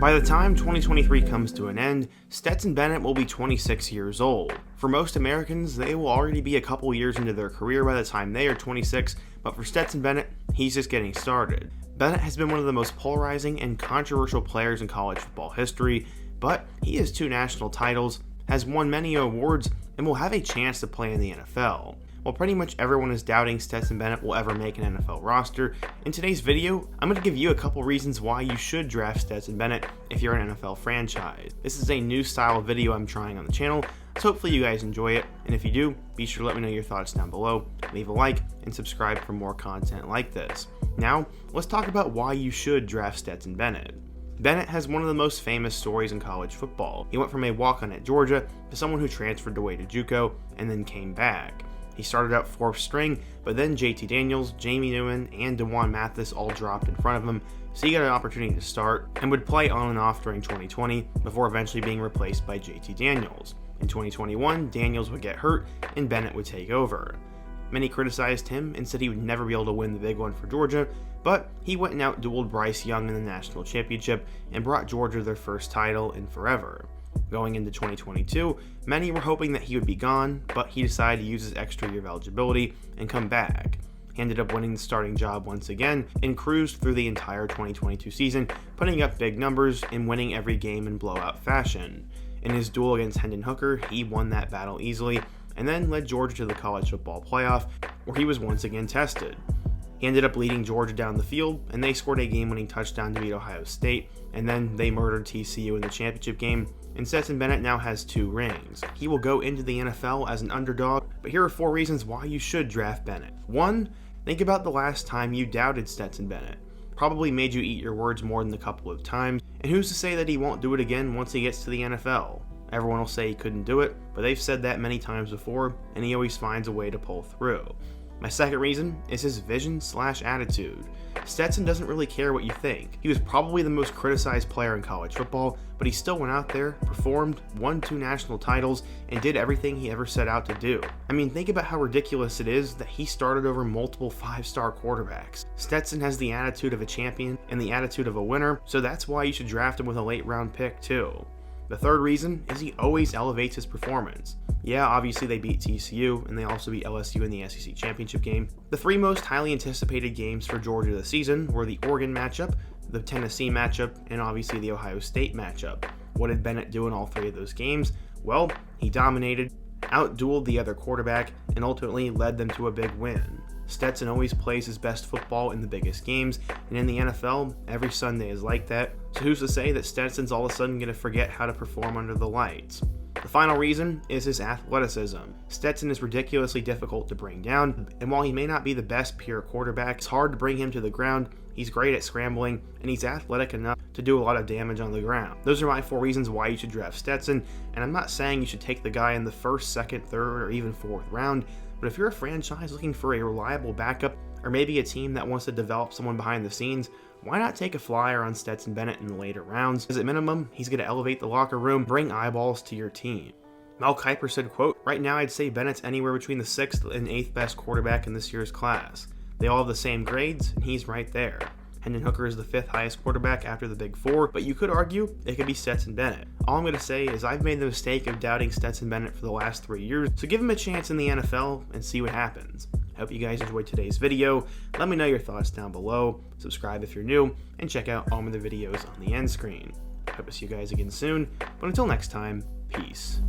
By the time 2023 comes to an end, Stetson Bennett will be 26 years old. For most Americans, they will already be a couple years into their career by the time they are 26, but for Stetson Bennett, he's just getting started. Bennett has been one of the most polarizing and controversial players in college football history, but he has 2 national titles, has won many awards, and will have a chance to play in the NFL. While pretty much everyone is doubting Stetson Bennett will ever make an NFL roster, in today's video, I'm going to give you a couple reasons why you should draft Stetson Bennett if you're an NFL franchise. This is a new style of video I'm trying on the channel, so hopefully you guys enjoy it, and if you do, be sure to let me know your thoughts down below, leave a like, and subscribe for more content like this. Now, let's talk about why you should draft Stetson Bennett. Bennett has one of the most famous stories in college football. He went from a walk-on at Georgia to someone who transferred away to JUCO and then came back. He started out 4th string, but then JT Daniels, Jamie Newman, and DeJuan Mathis all dropped in front of him, so he got an opportunity to start and would play on and off during 2020 before eventually being replaced by JT Daniels. In 2021, Daniels would get hurt and Bennett would take over. Many criticized him and said he would never be able to win the big one for Georgia, but he went and outdueled Bryce Young in the national championship and brought Georgia their first title in forever. Going into 2022, many were hoping that he would be gone, but he decided to use his extra year of eligibility and come back. He ended up winning the starting job once again and cruised through the entire 2022 season, putting up big numbers and winning every game in blowout fashion. In his duel against Hendon Hooker, he won that battle easily, and then led Georgia to the college football playoff, where he was once again tested. He ended up leading Georgia down the field, and they scored a game-winning touchdown to beat Ohio State, and then they murdered TCU in the championship game, and Stetson Bennett now has 2 rings. He will go into the NFL as an underdog, but here are 4 reasons why you should draft Bennett. 1. Think about the last time you doubted Stetson Bennett. Probably made you eat your words more than a couple of times, and who's to say that he won't do it again once he gets to the NFL? Everyone will say he couldn't do it, but they've said that many times before, and he always finds a way to pull through. My second reason is his vision/attitude. Stetson doesn't really care what you think. He was probably the most criticized player in college football, but he still went out there, performed, won 2 national titles, and did everything he ever set out to do. I mean, think about how ridiculous it is that he started over multiple 5-star quarterbacks. Stetson has the attitude of a champion and the attitude of a winner, so that's why you should draft him with a late-round pick too. The third reason is he always elevates his performance. Yeah, obviously they beat TCU, and they also beat LSU in the SEC championship game. The 3 most highly anticipated games for Georgia this season were the Oregon matchup, the Tennessee matchup, and obviously the Ohio State matchup. What did Bennett do in all 3 of those games? Well, he dominated, outdueled the other quarterback, and ultimately led them to a big win. Stetson always plays his best football in the biggest games, and in the NFL, every Sunday is like that, so who's to say that Stetson's all of a sudden going to forget how to perform under the lights? The final reason is his athleticism. Stetson is ridiculously difficult to bring down, and while he may not be the best pure quarterback, it's hard to bring him to the ground. He's great at scrambling, and he's athletic enough to do a lot of damage on the ground. Those are my 4 reasons why you should draft Stetson, and I'm not saying you should take the guy in the 1st, 2nd, 3rd, or even 4th round, but if you're a franchise looking for a reliable backup, or maybe a team that wants to develop someone behind the scenes, why not take a flyer on Stetson Bennett in the later rounds? Because at minimum, he's going to elevate the locker room, bring eyeballs to your team. Mel Kiper said, quote, "Right now I'd say Bennett's anywhere between the 6th and 8th best quarterback in this year's class. They all have the same grades, and he's right there. Hendon Hooker is the 5th highest quarterback after the Big 4, but you could argue it could be Stetson Bennett. All I'm going to say is I've made the mistake of doubting Stetson Bennett for the last 3 years, so give him a chance in the NFL and see what happens." I hope you guys enjoyed today's video. Let me know your thoughts down below, subscribe if you're new, and check out all of the videos on the end screen. I hope to see you guys again soon, but until next time, peace.